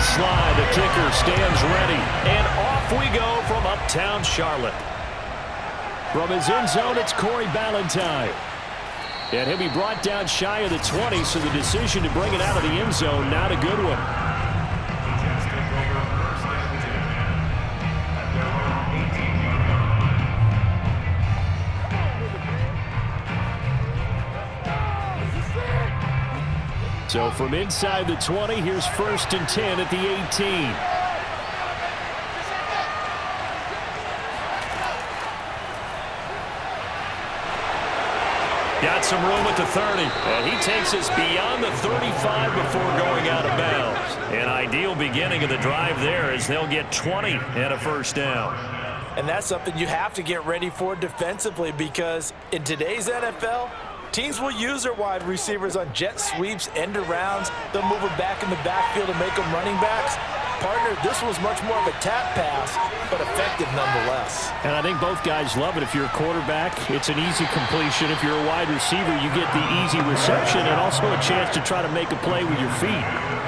slide. The kicker stands ready. And off we go from uptown Charlotte. From his end zone, it's Corey Ballantyne. And he'll be brought down shy of the 20, so the decision to bring it out of the end zone, not a good one. So from inside the 20, here's 1st and 10 at the 18. Got some room at the 30. And he takes us beyond the 35 before going out of bounds. An ideal beginning of the drive there as they'll get 20 and a 1st down. And that's something you have to get ready for defensively, because in today's NFL, teams will use their wide receivers on jet sweeps, end arounds. They'll move them back in the backfield to make them running backs. Partner, this was much more of a tap pass, but effective nonetheless. And I think both guys love it. If you're a quarterback, it's an easy completion. If you're a wide receiver, you get the easy reception and also a chance to try to make a play with your feet.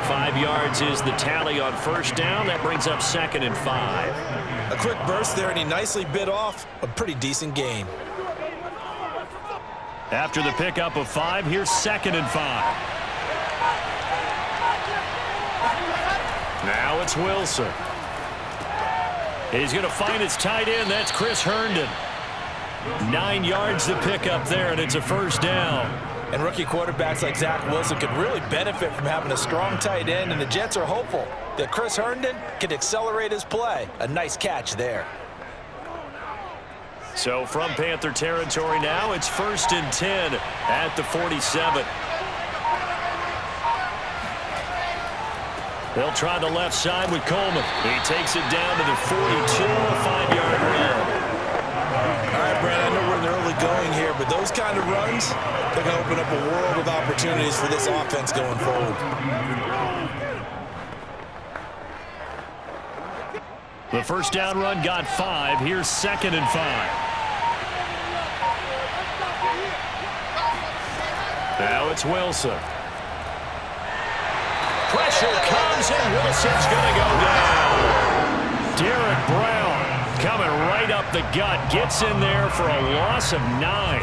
5 yards is the tally on 1st down. That brings up 2nd and 5. A quick burst there, and he nicely bit off a pretty decent gain. After the pickup of 5, here's 2nd and 5. Now it's Wilson. He's going to find his tight end. That's Chris Herndon. 9 yards to pick up there, and it's a 1st down. And rookie quarterbacks like Zach Wilson could really benefit from having a strong tight end, and the Jets are hopeful that Chris Herndon can accelerate his play. A nice catch there. So from Panther territory now, it's 1st and 10 at the 47. They'll try the left side with Coleman. He takes it down to the 42, a 5-yard run. All right, Brandon, I know we're in the early going here, but those kind of runs, they're going to open up a world of opportunities for this offense going forward. The 1st down run got 5. Here's 2nd and 5. Now it's Wilson. Pressure comes, and Wilson's going to go down. Derek Brown coming right up the gut. Gets in there for a loss of 9.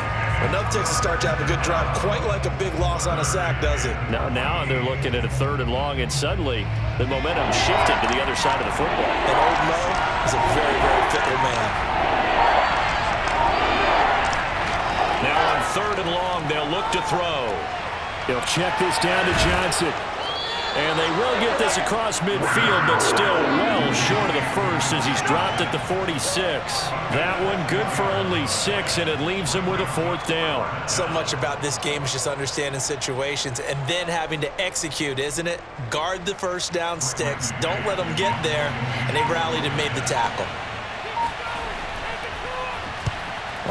Enough takes a start to have a good drive. Quite like a big loss on a sack, does it? Now they're looking at a 3rd and long, and suddenly the momentum shifted to the other side of the football. And old Mo is a very, very fickle man. Now on 3rd and long, they'll look to throw. They'll check this down to Johnson. And they will get this across midfield, but still well short of the 1st as he's dropped at the 46. That one good for only 6, and it leaves him with a 4th down. So much about this game is just understanding situations and then having to execute, isn't it? Guard the 1st down sticks. Don't let them get there. And they rallied and made the tackle.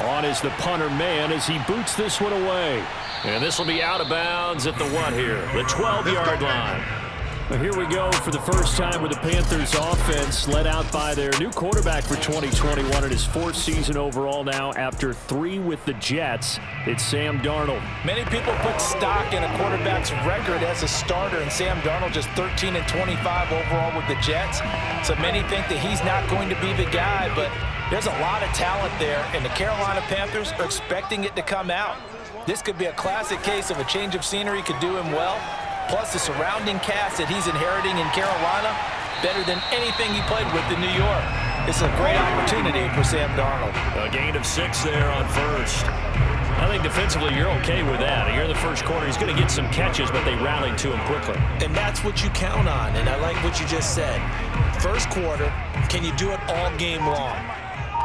On is the punter man as he boots this one away. And this will be out of bounds at the what here? The 12-yard line. Well, here we go for the first time with the Panthers offense led out by their new quarterback for 2021 in his 4th season overall now after 3 with the Jets. It's Sam Darnold. Many people put stock in a quarterback's record as a starter, and Sam Darnold just 13 and 25 overall with the Jets. So many think that he's not going to be the guy, but there's a lot of talent there, and the Carolina Panthers are expecting it to come out. This could be a classic case of a change of scenery could do him well. Plus the surrounding cast that he's inheriting in Carolina, better than anything he played with in New York. This is a great opportunity for Sam Darnold. A gain of 6 there on 1st. I think defensively you're okay with that. You're in the 1st quarter. He's going to get some catches, but they rallied to him quickly. And that's what you count on, and I like what you just said. 1st quarter, can you do it all game long?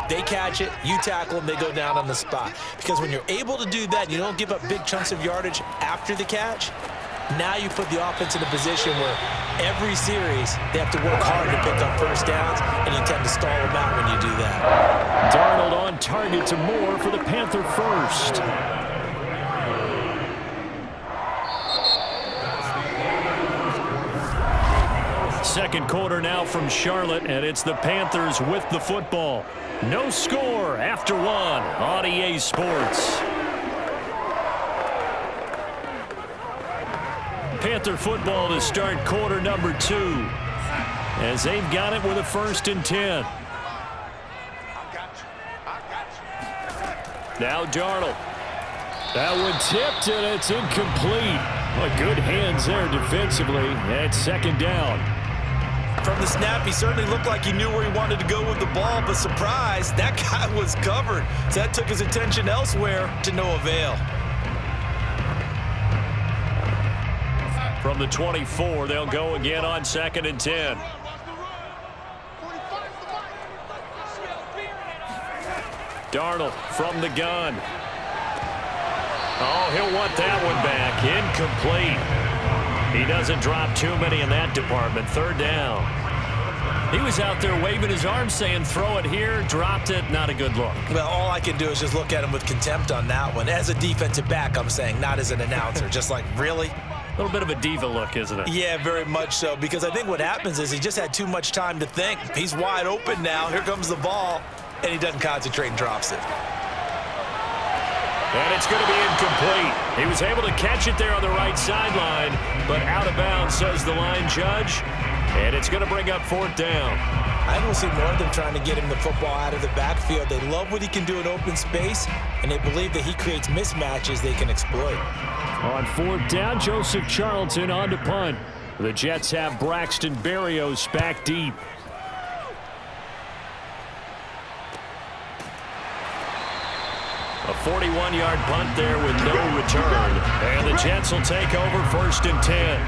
They catch it, you tackle them, they go down on the spot. Because when you're able to do that, you don't give up big chunks of yardage after the catch. Now you put the offense in a position where every series they have to work hard to pick up 1st downs, and you tend to stall them out when you do that. Darnold on target to Moore for the Panther 1st. Second quarter now from Charlotte, and it's the Panthers with the football. No score after 1 on EA Sports. Panther football to start quarter number 2. as they've got it with a 1st and 10. Now Darnold. That one tipped, and it's incomplete. Well, good hands there defensively at 2nd down. From the snap, he certainly looked like he knew where he wanted to go with the ball, but surprise, that guy was covered. So that took his attention elsewhere to no avail. From the 24, they'll go again on 2nd and 10. Darnold from the gun. Oh, he'll want that one back. Incomplete. He doesn't drop too many in that department. 3rd down. He was out there waving his arms saying, throw it here, dropped it. Not a good look. Well, all I can do is just look at him with contempt on that one. As a defensive back, I'm saying, not as an announcer. Just like, really? A little bit of a diva look, isn't it? Yeah, very much so, because I think what happens is he just had too much time to think. He's wide open now. Here comes the ball, and he doesn't concentrate and drops it. And it's going to be incomplete. He was able to catch it there on the right sideline, but out of bounds, says the line judge. And it's going to bring up 4th down. I don't see more of them trying to get him the football out of the backfield. They love what he can do in open space, and they believe that he creates mismatches they can exploit. On 4th down, Joseph Charlton on to punt. The Jets have Braxton Berrios back deep. A 41-yard punt there with no return. And the Jets will take over 1st and 10.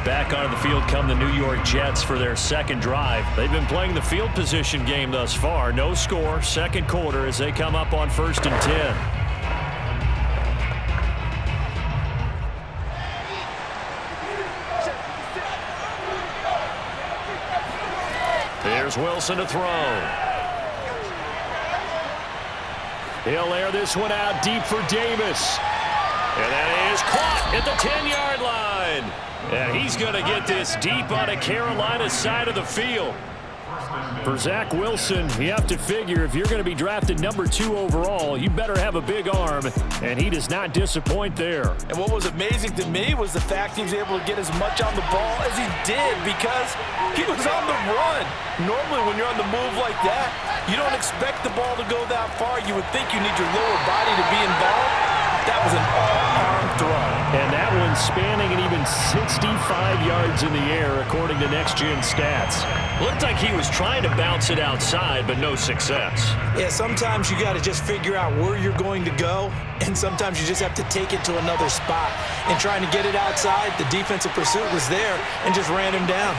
Back onto the field come the New York Jets for their 2nd drive. They've been playing the field position game thus far. No score, 2nd quarter as they come up on 1st and 10. Here's Wilson to throw. He'll air this one out deep for Davis. And that is caught at the 10-yard line. And he's going to get this deep on a Carolina side of the field. For Zach Wilson, you have to figure if you're going to be drafted number 2 overall, you better have a big arm, and he does not disappoint there. And what was amazing to me was the fact he was able to get as much on the ball as he did because he was on the run. Normally when you're on the move like that, you don't expect the ball to go that far. You would think you need your lower body to be involved. That was an all-arm throw. And that one spanning an even 65 yards in the air, according to Next Gen Stats. Looked like he was trying to bounce it outside, but no success. Yeah, sometimes you got to just figure out where you're going to go, and sometimes you just have to take it to another spot. And trying to get it outside, the defensive pursuit was there and just ran him down.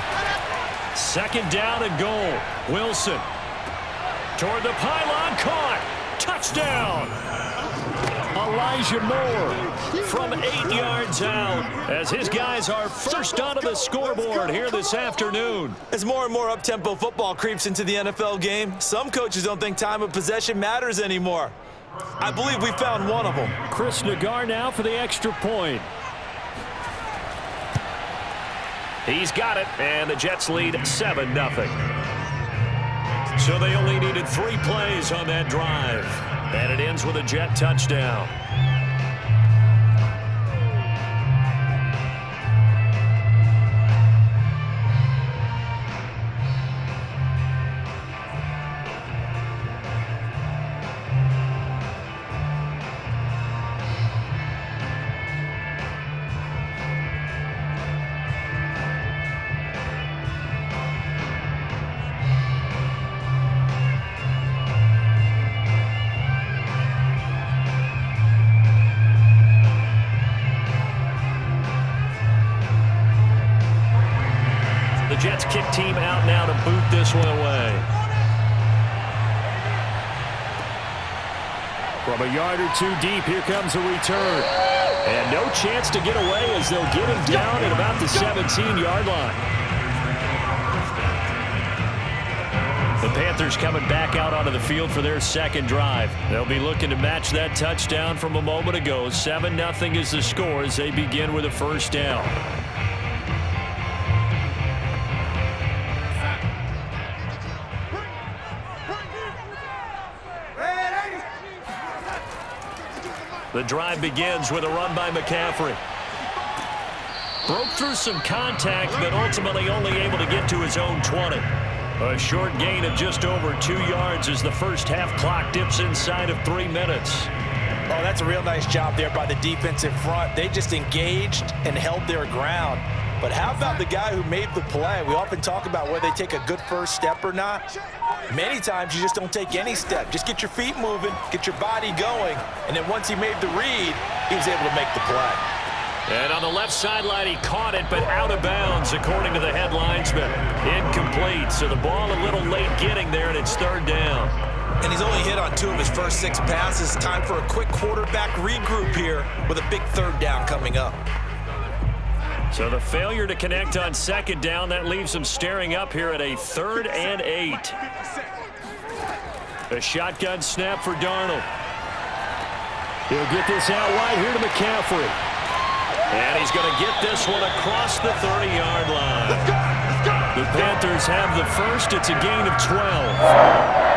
2nd down and goal. Wilson toward the pylon, caught. Touchdown. Elijah Moore from 8 yards out as his guys are first onto the scoreboard here this afternoon. As more and more up-tempo football creeps into the NFL game, some coaches don't think time of possession matters anymore. I believe we found one of them. Chris Nagar now for the extra point. He's got it, and the Jets lead 7-0. So they only needed 3 plays on that drive. And it ends with a Jet touchdown. The Jets kick team out now to boot this one away. From a yard or 2 deep, here comes a return. And no chance to get away as they'll get him down at about the 17-yard line. The Panthers coming back out onto the field for their 2nd drive. They'll be looking to match that touchdown from a moment ago. 7-0 is the score as they begin with a 1st down. The drive begins with a run by McCaffrey. Broke through some contact, but ultimately only able to get to his own 20. A short gain of just over 2 yards as the first half clock dips inside of 3 minutes. Oh, that's a real nice job there by the defensive front. They just engaged and held their ground. But how about the guy who made the play? We often talk about whether they take a good first step or not. Many times you just don't take any step. Just get your feet moving, get your body going, and then once he made the read, he was able to make the play. And on the left sideline, he caught it, but out of bounds, according to the head linesman. Incomplete, so the ball a little late getting there, and it's third down. And he's only hit on 2 of his first 6 passes. Time for a quick quarterback regroup here with a big third down coming up. So the failure to connect on second down, that leaves him staring up here at a 3rd and 8. A shotgun snap for Darnold. He'll get this out wide here to McCaffrey. And he's going to get this one across the 30-yard line. The Panthers have the first. It's a gain of 12.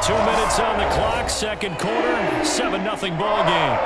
2 minutes on the clock, second quarter, 7-0 ball game.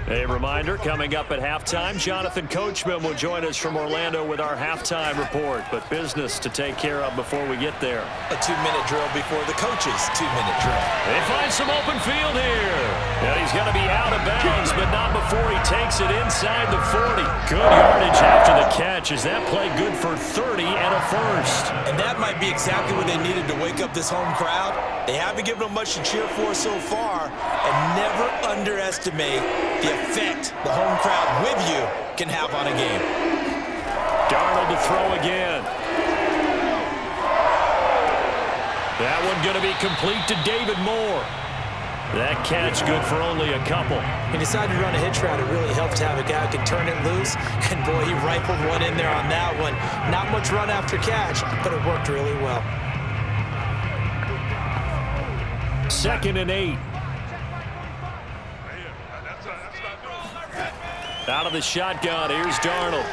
A reminder, coming up at halftime, Jonathan Coachman will join us from Orlando with our halftime report, but business to take care of before we get there. A 2-minute drill before the coach's 2-minute drill. They find some open field here. And he's going to be out of bounds, but not before he takes it inside the 40. Good yardage after the catch. Is that play good for 30 and a first? And that might be exactly what they needed to wake up this home crowd. They haven't given them much to cheer for so far, and never underestimate the effect the home crowd with you can have on a game. Darnold to throw again. That one going to be complete to David Moore. That catch good for only a couple. He decided to run a hitch route. It really helped to have a guy who can turn it loose. And, boy, he rifled one in there on that one. Not much run after catch, but it worked really well. 2nd and 8. Out of the shotgun, here's Darnold.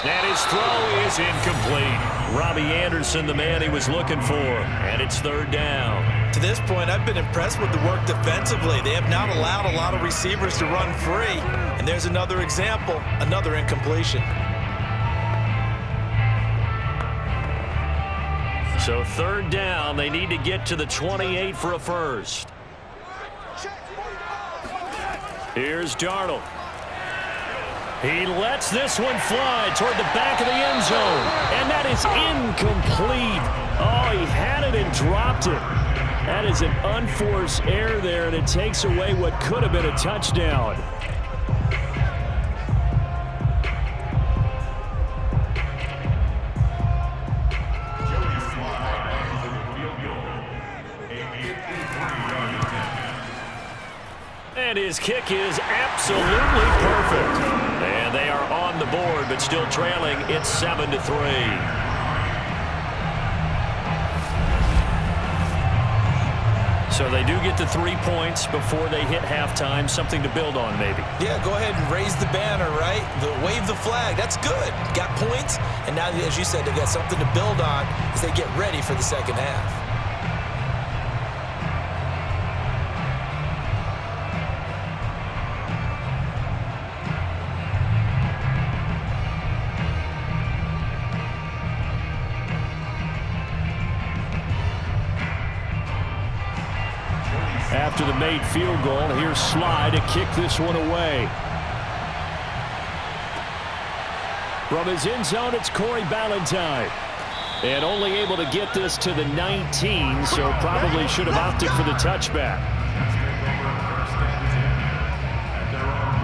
And his throw is incomplete. Robbie Anderson, the man he was looking for. And it's third down. To this point, I've been impressed with the work defensively. They have not allowed a lot of receivers to run free. And there's another example, another incompletion. So third down, they need to get to the 28 for a first. Here's Darnold. He lets this one fly toward the back of the end zone. And that is incomplete. Oh, he had it and dropped it. That is an unforced error there, and it takes away what could have been a touchdown. And his kick is absolutely perfect. And they are on the board, but still trailing. It's 7-3. So they do get the 3 points before they hit halftime. Something to build on, maybe. Yeah, go ahead and raise the banner, right? Wave the flag. That's good. Got points, and now, as you said, they got something to build on as they get ready for the second half. After the made field goal, here's Sly to kick this one away. From his end zone, it's Corey Ballantyne. And only able to get this to the 19, so probably should have opted for the touchback.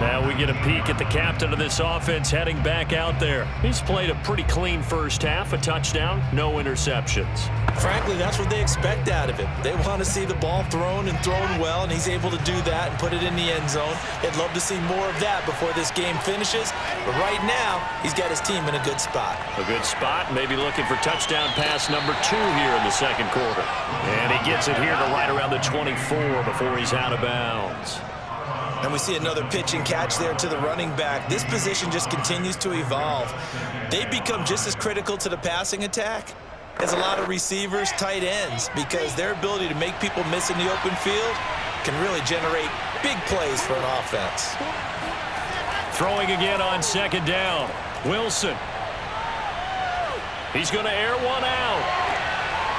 Now we get a peek at the captain of this offense heading back out there. He's played a pretty clean first half, a touchdown, no interceptions. Frankly, that's what they expect out of him. They want to see the ball thrown and thrown well, and he's able to do that and put it in the end zone. They'd love to see more of that before this game finishes. But right now, he's got his team in a good spot. A good spot, maybe looking for touchdown pass number 2 here in the second quarter. And he gets it here to right around the 24 before he's out of bounds. And we see another pitch and catch there to the running back. This position just continues to evolve. They become just as critical to the passing attack as a lot of receivers, tight ends, because their ability to make people miss in the open field can really generate big plays for an offense. Throwing again on second down. Wilson. He's going to air one out.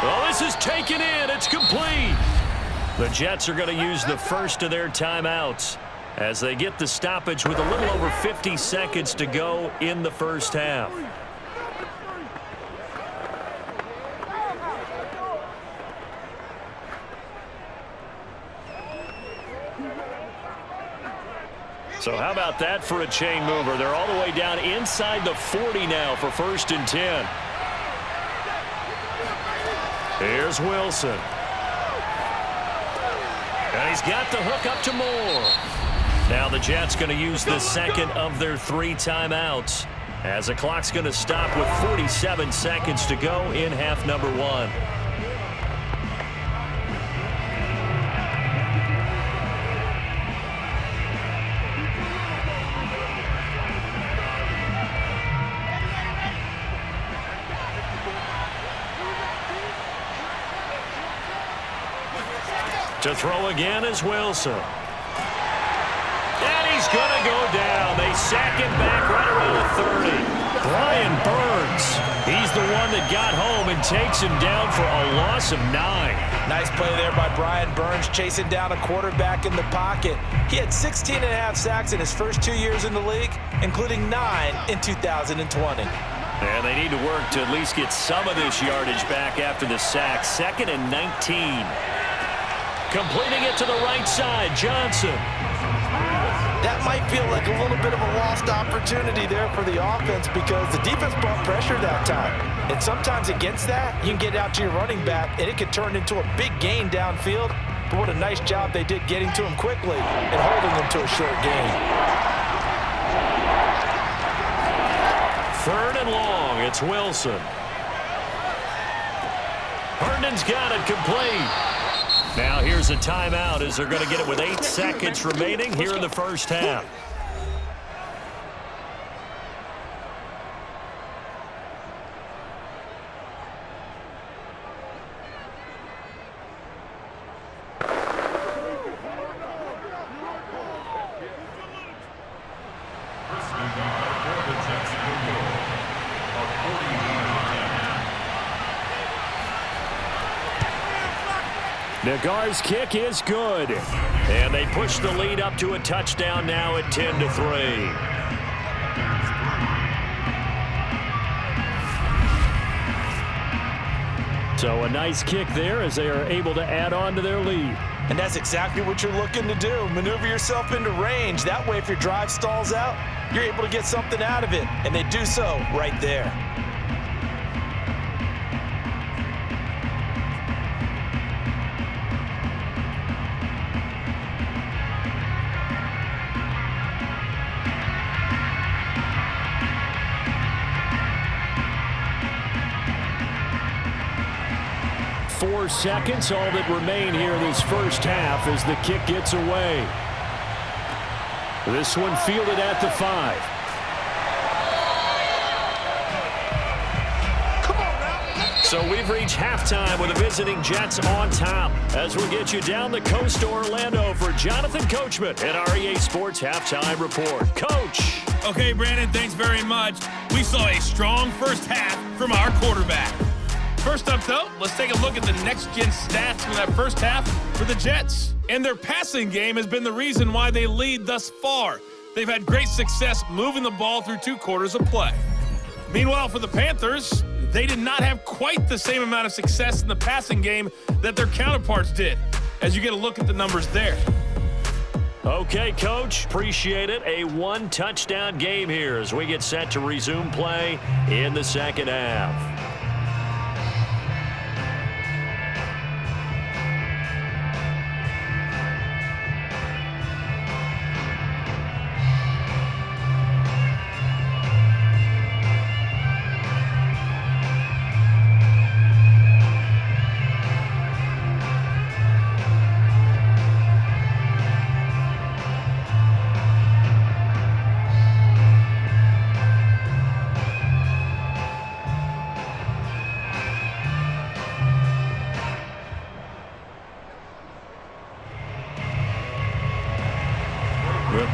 Well, this is taken in. It's complete. The Jets are going to use the first of their timeouts as they get the stoppage with a little over 50 seconds to go in the first half. So how about that for a chain mover? They're all the way down inside the 40 now for 1st and 10. Here's Wilson. And he's got the hook up to Moore. Now the Jets going to use the second of their 3 timeouts as the clock's going to stop with 47 seconds to go in half number 1. To throw again is Wilson. And he's going to go down. They sack him back right around the 30. Brian Burns, he's the one that got home and takes him down for a loss of 9. Nice play there by Brian Burns, chasing down a quarterback in the pocket. He had 16.5 sacks in his first 2 years in the league, including 9 in 2020. And they need to work to at least get some of this yardage back after the sack. 2nd and 19. Completing it to the right side, Johnson. That might feel like a little bit of a lost opportunity there for the offense because the defense brought pressure that time. And sometimes against that, you can get out to your running back, and it can turn into a big gain downfield. But what a nice job they did getting to him quickly and holding him to a short gain. 3rd and long, it's Wilson. Herndon's got it complete. Now here's a timeout as they're going to get it with 8 seconds remaining here in the first half. Nagar's kick is good. And they push the lead up to a touchdown now at 10-3. So a nice kick there as they are able to add on to their lead. And that's exactly what you're looking to do. Maneuver yourself into range. That way, if your drive stalls out, you're able to get something out of it. And they do so right there. Seconds, all that remain here in this first half as the kick gets away. This one fielded at the 5. Come on now. So we've reached halftime with the visiting Jets on top as we get you down the coast to Orlando for Jonathan Coachman at our EA Sports Halftime Report. Coach. Okay, Brandon, thanks very much. We saw a strong first half from our quarterback. First up, though, let's take a look at the next-gen stats from that first half for the Jets. And their passing game has been the reason why they lead thus far. They've had great success moving the ball through 2 quarters of play. Meanwhile, for the Panthers, they did not have quite the same amount of success in the passing game that their counterparts did, as you get a look at the numbers there. Okay, Coach, appreciate it. A 1-touchdown game here as we get set to resume play in the second half.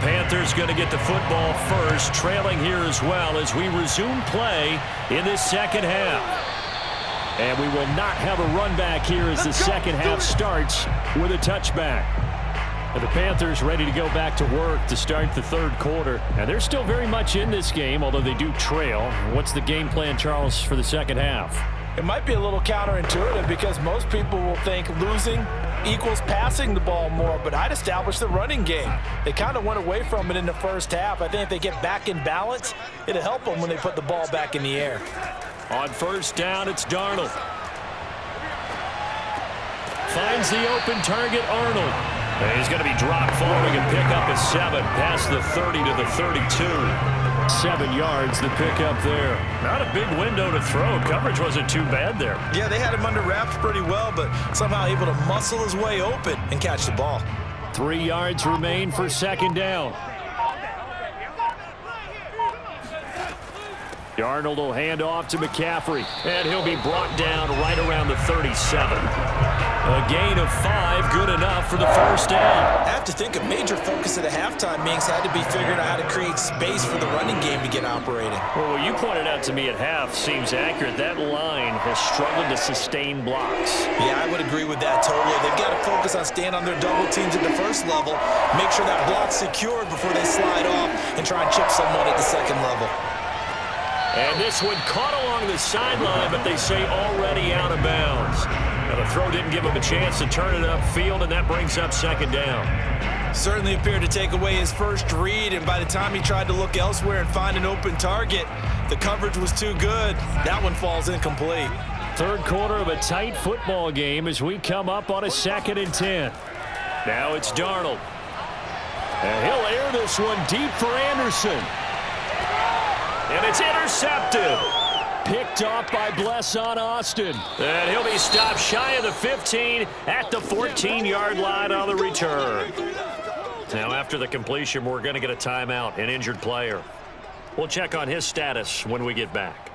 Panthers going to get the football first, trailing here as well as we resume play in this second half. And we will not have a run back here as the second half starts with a touchback. And the Panthers ready to go back to work to start the third quarter. And they're still very much in this game, although they do trail. What's the game plan, Charles, for the second half? It might be a little counterintuitive because most people will think losing equals passing the ball more, but I'd establish the running game. They kind of went away from it in the first half. I think if they get back in balance, it'll help them when they put the ball back in the air. On first down, it's Darnold. Finds the open target, Arnold. And he's going to be dropped following a pickup of 7 past the 30 to the 32. 7 yards, the pickup there. Not a big window to throw. Coverage wasn't too bad there. Yeah, they had him under wraps pretty well, but somehow able to muscle his way open and catch the ball. 3 yards remain for second down. Darnold will hand off to McCaffrey, and he'll be brought down right around the 37. A gain of 5, good enough for the first down. I have to think a major focus of the halftime meetings had to be figuring out how to create space for the running game to get operating. Well, what you pointed out to me at half seems accurate. That line has struggled to sustain blocks. Yeah, I would agree with that totally. They've got to focus on staying on their double teams at the first level, make sure that block's secured before they slide off and try and chip someone at the second level. And this one caught along the sideline, but they say already out of bounds. Now, the throw didn't give him a chance to turn it upfield, and that brings up second down. Certainly appeared to take away his first read, and by the time he tried to look elsewhere and find an open target, the coverage was too good. That one falls incomplete. Third quarter of a tight football game as we come up on a 2nd and 10. Now it's Darnold. And he'll air this one deep for Anderson. And it's intercepted. Picked off by Blesson Austin. And he'll be stopped shy of the 15 at the 14-yard line on the return. Now, after the completion, we're going to get a timeout, an injured player. We'll check on his status when we get back.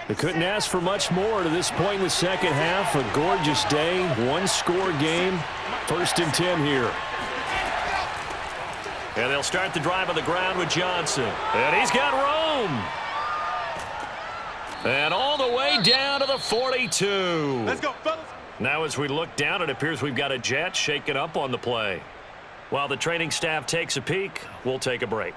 They couldn't ask for much more to this point in the second half. A gorgeous day, one-score game. 1st and 10 here. And they'll start the drive on the ground with Johnson. And he's got room. And all the way down to the 42. Let's go, fellas. Now as we look down, it appears we've got a jet shaken up on the play. While the training staff takes a peek, we'll take a break.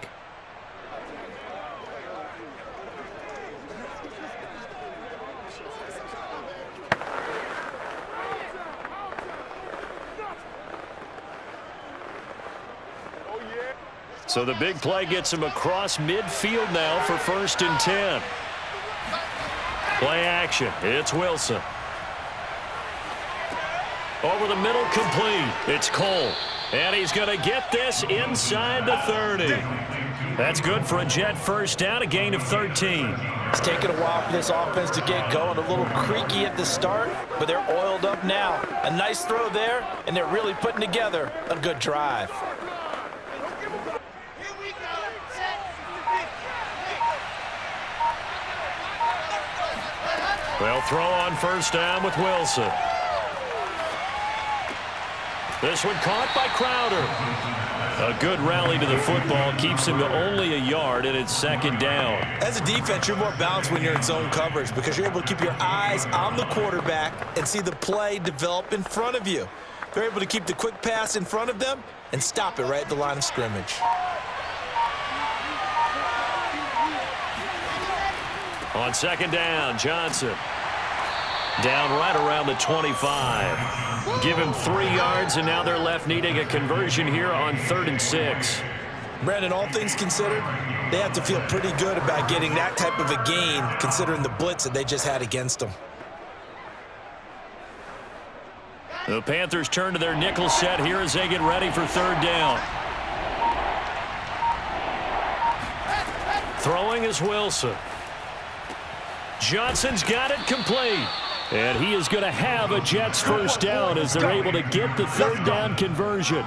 So the big play gets him across midfield now for 1st and 10. Play action. It's Wilson. Over the middle, complete. It's Cole. And he's going to get this inside the 30. That's good for a Jet first down, a gain of 13. It's taken a while for this offense to get going. A little creaky at the start, but they're oiled up now. A nice throw there, and they're really putting together a good drive. They'll throw on first down with Wilson. This one caught by Crowder. A good rally to the football keeps him to only a yard, and it's second down. As a defense, you're more balanced when you're in zone coverage because you're able to keep your eyes on the quarterback and see the play develop in front of you. They're able to keep the quick pass in front of them and stop it right at the line of scrimmage. On second down, Johnson. Down right around the 25. Give him 3 yards, and now they're left needing a conversion here on 3rd and 6. Brandon, all things considered, they have to feel pretty good about getting that type of a gain considering the blitz that they just had against them. The Panthers turn to their nickel set here as they get ready for 3rd down. Throwing is Wilson. Johnson's got it complete. And he is going to have a Jets first down as they're able to get the 3rd down conversion.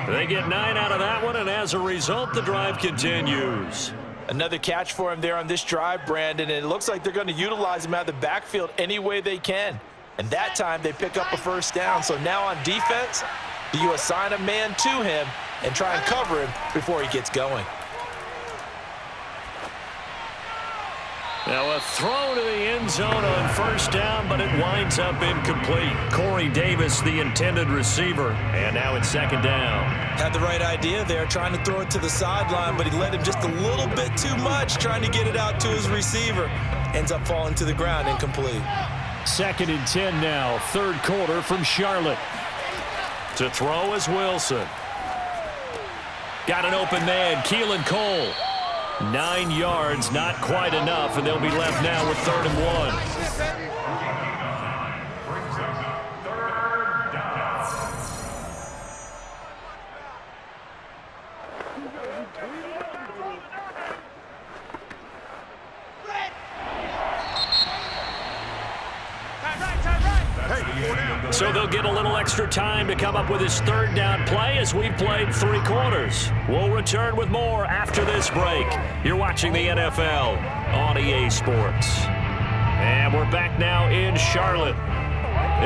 They get 9 out of that one, and as a result, the drive continues. Another catch for him there on this drive, Brandon, and it looks like they're going to utilize him out of the backfield any way they can. And that time they pick up a first down. So now on defense, do you assign a man to him and try and cover him before he gets going? Now a throw to the end zone on first down, but it winds up incomplete. Corey Davis, the intended receiver, and now it's second down. Had the right idea there, trying to throw it to the sideline, but he led him just a little bit too much, trying to get it out to his receiver. Ends up falling to the ground, incomplete. 2nd and 10 now, 3rd quarter from Charlotte. To throw is Wilson. Got an open man, Keelan Cole. 9 yards, not quite enough, and they'll be left now with 3rd and 1. So they'll get a little extra time to come up with his 3rd down play as we've played 3 quarters. We'll return with more after this break. You're watching the NFL on EA Sports. And we're back now in Charlotte.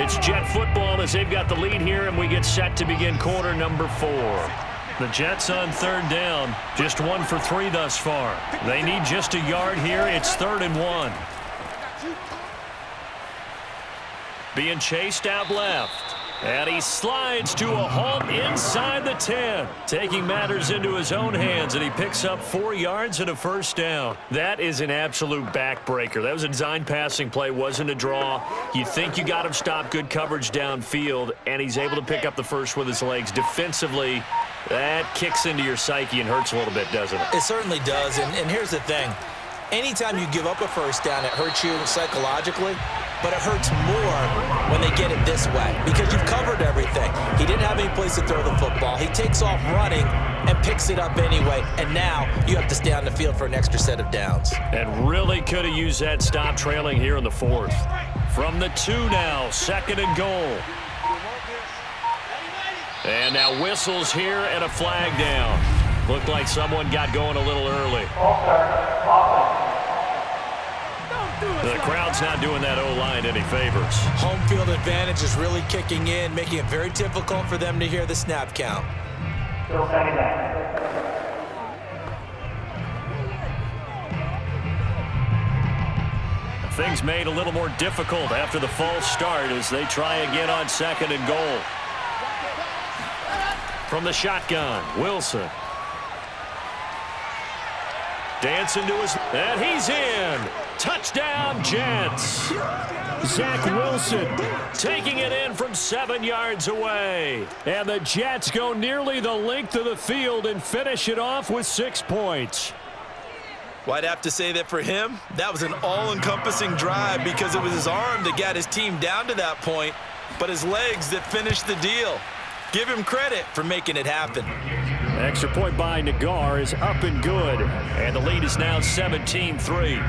It's Jet football as they've got the lead here, and we get set to begin quarter number 4. The Jets on 3rd down, just 1 for 3 thus far. They need just a yard here. It's 3rd and 1. Being chased out left. And he slides to a halt inside the 10. Taking matters into his own hands, and he picks up 4 yards and a first down. That is an absolute backbreaker. That was a design passing play, wasn't a draw. You think you got him stopped, good coverage downfield, and he's able to pick up the first with his legs. Defensively, that kicks into your psyche and hurts a little bit, doesn't it? It certainly does, and here's the thing. Anytime you give up a first down, it hurts you psychologically, but it hurts more when they get it this way because you've covered everything. He didn't have any place to throw the football. He takes off running and picks it up anyway, and now you have to stay on the field for an extra set of downs. And really could have used that stop trailing here in the 4th. From the 2 now, 2nd and goal. And now whistles here and a flag down. Looked like someone got going a little early. The crowd's not doing that O-line any favors. Home field advantage is really kicking in, making it very difficult for them to hear the snap count. Still second down. Things made a little more difficult after the false start as they try again on 2nd and goal. From the shotgun, Wilson. Dancing to his, and he's in. Touchdown, Jets. Zach Wilson taking it in from 7 yards away. And the Jets go nearly the length of the field and finish it off with 6 points. Well, I'd have to say that for him, that was an all-encompassing drive because it was his arm that got his team down to that point, but his legs that finished the deal. Give him credit for making it happen. Extra point by Nagar is up and good, and the lead is now 17-3.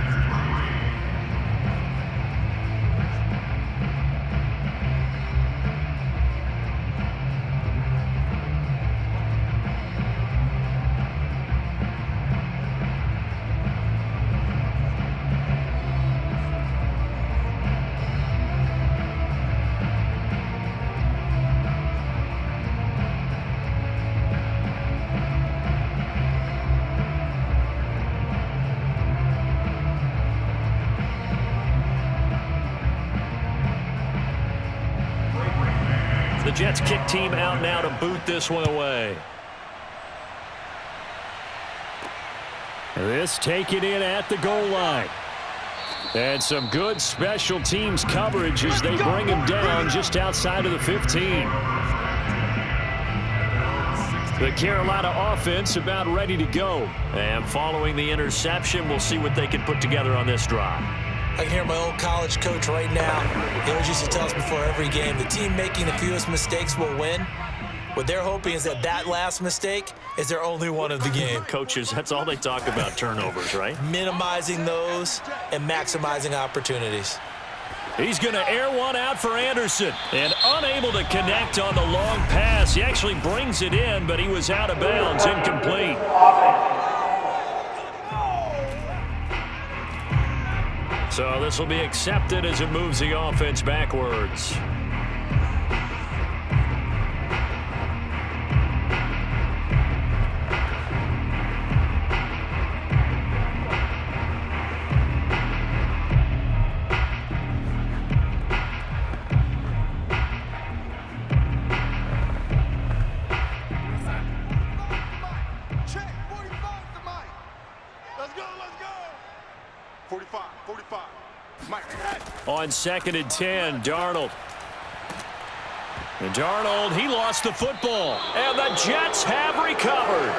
The Jets kick team out now to boot this one away. This taken in at the goal line. And some good special teams coverage as they bring him down just outside of the 15. The Carolina offense about ready to go. And following the interception, we'll see what they can put together on this drive. I can hear my old college coach right now. He always used to tell us before every game, the team making the fewest mistakes will win. What they're hoping is that that last mistake is their only one of the game. Coaches, that's all they talk about, turnovers, right? Minimizing those and maximizing opportunities. He's going to air one out for Anderson. And unable to connect on the long pass. He actually brings it in, but he was out of bounds, incomplete. So this will be accepted as it moves the offense backwards. On 2nd and 10, Darnold. And Darnold, he lost the football. And the Jets have recovered.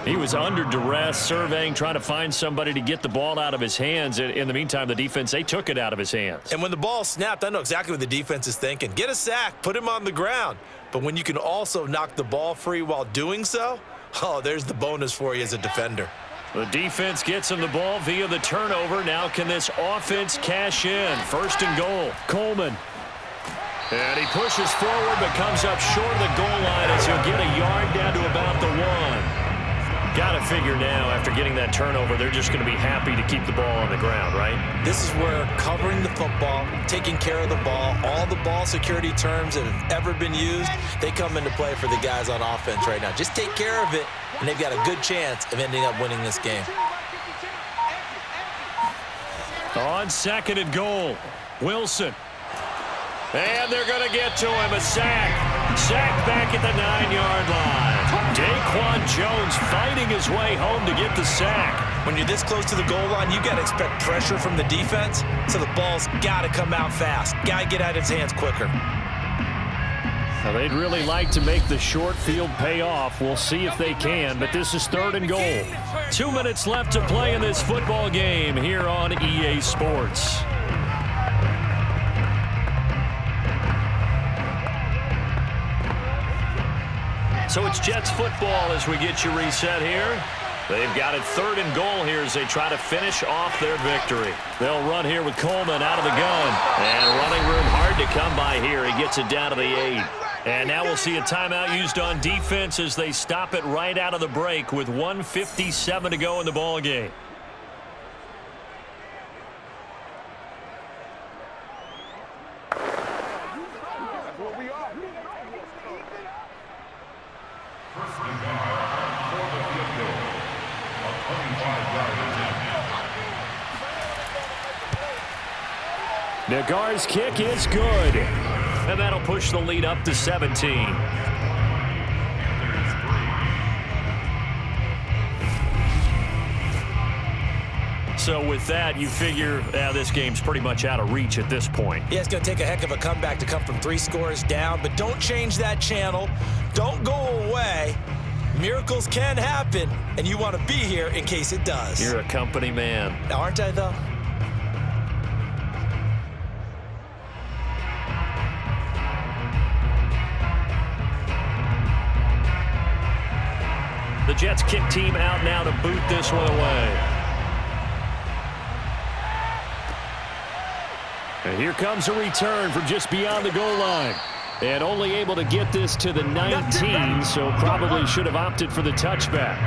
He was under duress, surveying, trying to find somebody to get the ball out of his hands. In the meantime, the defense, they took it out of his hands. And when the ball snapped, I know exactly what the defense is thinking. Get a sack, put him on the ground. But when you can also knock the ball free while doing so, oh, there's the bonus for you as a defender. The defense gets him the ball via the turnover. Now can this offense cash in? 1st and goal. Coleman. And he pushes forward but comes up short of the goal line as he'll get a yard down to about the 1. Got to figure now, after getting that turnover, they're just going to be happy to keep the ball on the ground, right? This is where covering the football, taking care of the ball, all the ball security terms that have ever been used, they come into play for the guys on offense right now. Just take care of it, and they've got a good chance of ending up winning this game. On 2nd and goal, Wilson. And they're going to get to him, a sack. Sack back at the 9-yard line. Daquan Jones fighting his way home to get the sack. When you're this close to the goal line, you got to expect pressure from the defense, so the ball's got to come out fast. Got to get out of his hands quicker. Now, they'd really like to make the short field pay off. We'll see if they can, but this is 3rd and goal. 2 minutes left to play in this football game here on EA Sports. So it's Jets football as we get you reset here. They've got it 3rd and goal here as they try to finish off their victory. They'll run here with Coleman out of the gun. And running room hard to come by here. He gets it down to the 8. And now we'll see a timeout used on defense as they stop it right out of the break with 1:57 to go in the ball game. Nagar's kick is good. And that'll push the lead up to 17. So with that, you figure this game's pretty much out of reach at this point. Yeah, it's going to take a heck of a comeback to come from 3 scores down, but don't change that channel. Don't go away. Miracles can happen, and you want to be here in case it does. You're a company man. Aren't I, though? The Jets kick team out now to boot this one away. And here comes a return from just beyond the goal line. And only able to get this to the 19, so probably should have opted for the touchback.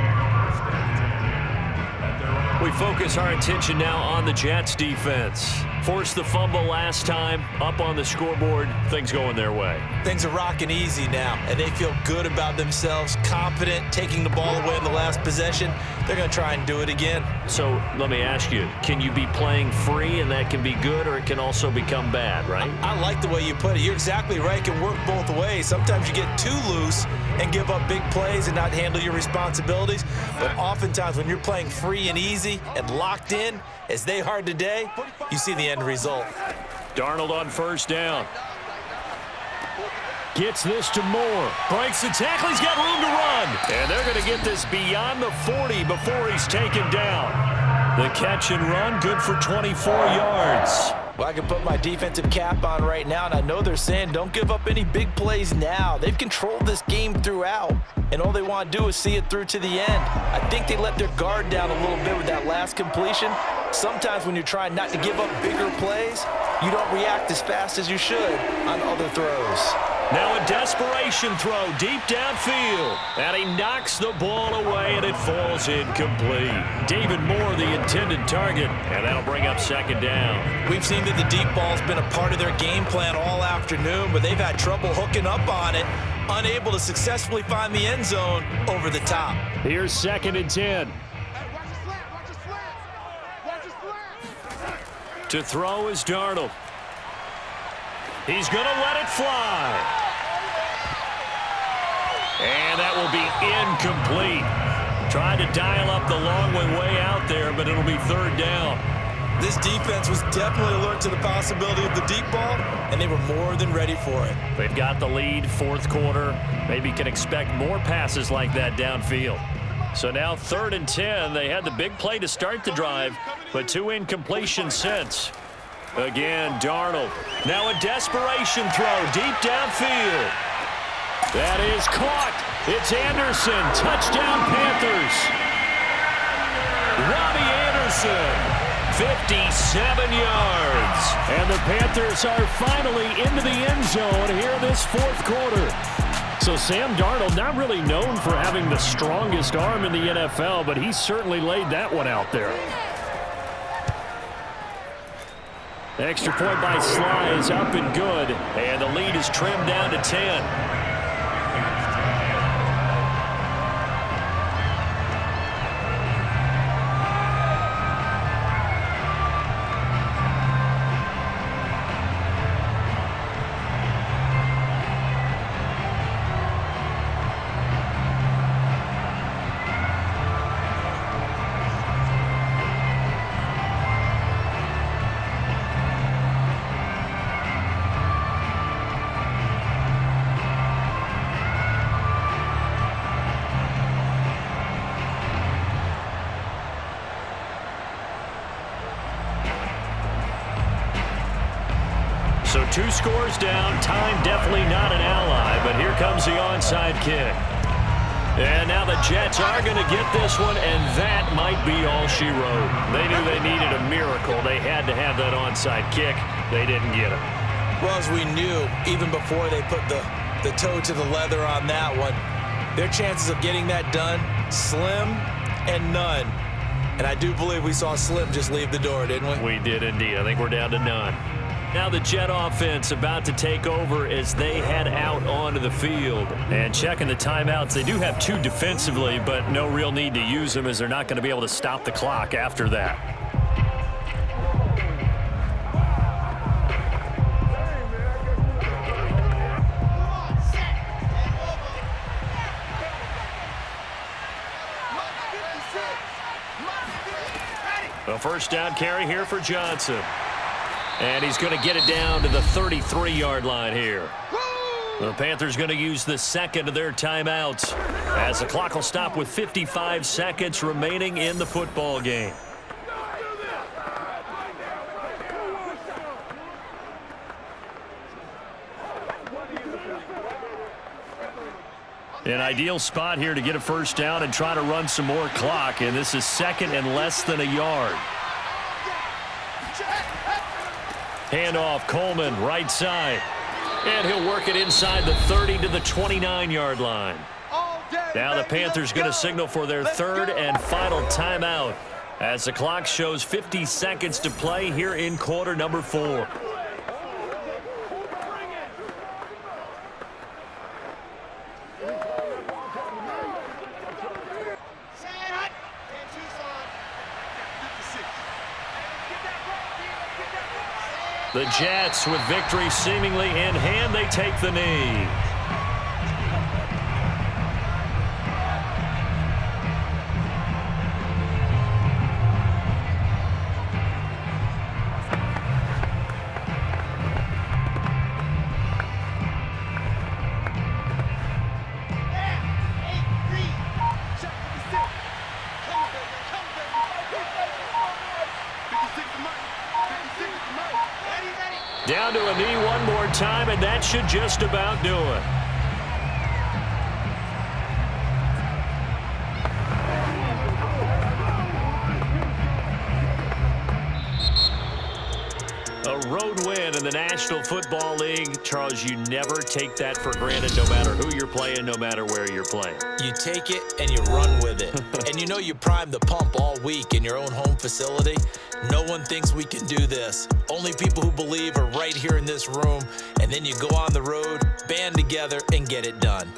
We focus our attention now on the Jets defense. Forced the fumble last time, up on the scoreboard, things going their way. Things are rocking easy now, and they feel good about themselves, confident, taking the ball away in the last possession. They're going to try and do it again. So let me ask you, can you be playing free and that can be good, or it can also become bad, right? I like the way you put it. You're exactly right. It can work both ways. Sometimes you get too loose and give up big plays and not handle your responsibilities. But oftentimes when you're playing free and easy and locked in, as they are today, you see the end result. Darnold on 1st down. Gets this to Moore. Breaks the tackle. He's got room to run. And they're going to get this beyond the 40 before he's taken down. The catch and run, good for 24 yards. Well, I can put my defensive cap on right now, and I know they're saying don't give up any big plays now. They've controlled this game throughout, and all they want to do is see it through to the end. I think they let their guard down a little bit with that last completion. Sometimes when you're trying not to give up bigger plays, you don't react as fast as you should on other throws. Now a desperation throw deep downfield. And he knocks the ball away, and it falls incomplete. David Moore, the intended target, and that'll bring up second down. We've seen that the deep ball's been a part of their game plan all afternoon, but they've had trouble hooking up on it, unable to successfully find the end zone over the top. Here's 2nd and 10. To throw is Darnold. He's going to let it fly. And that will be incomplete. Trying to dial up the long way out there, but it'll be 3rd down. This defense was definitely alert to the possibility of the deep ball, and they were more than ready for it. They've got the lead, 4th quarter. Maybe can expect more passes like that downfield. So now 3rd and 10. They had the big play to start the drive, but 2 incompletions since. Again, Darnold. Now a desperation throw deep downfield. That is caught. It's Anderson. Touchdown, Panthers. Robbie Anderson, 57 yards. And the Panthers are finally into the end zone here this 4th quarter. So Sam Darnold, not really known for having the strongest arm in the NFL, but he certainly laid that one out there. Extra point by Sly is up and good, and the lead is trimmed down to 10. So 2 scores down. Time definitely not an ally, but here comes the onside kick. And now the Jets are going to get this one, and that might be all she wrote. They knew they needed a miracle. They had to have that onside kick. They didn't get it. Well, as we knew, even before they put the toe to the leather on that one, their chances of getting that done, slim and none. And I do believe we saw Slim just leave the door, didn't we? We did indeed. I think we're down to none. Now the Jet offense about to take over as they head out onto the field. And checking the timeouts, they do have 2 defensively, but no real need to use them as they're not going to be able to stop the clock after that. A first down carry here for Johnson. And he's going to get it down to the 33-yard line here. The Panthers going to use the 2nd of their timeouts as the clock will stop with 55 seconds remaining in the football game. An ideal spot here to get a first down and try to run some more clock, and this is 2nd and less than a yard. Handoff, Coleman, right side. And he'll work it inside the 30 to the 29-yard line. Now the Panthers going to signal for their 3rd and final timeout as the clock shows 50 seconds to play here in quarter number 4. The Jets, with victory seemingly in hand, they take the knee. Down to a knee one more time, and that should just about do it. A road win in the National Football League. Charles, you never take that for granted no matter who you're playing, no matter where you're playing. You take it and you run with it. And you know you prime the pump all week in your own home facility. No one thinks we can do this. Only people who believe are right here in this room. And then you go on the road, band together, and get it done.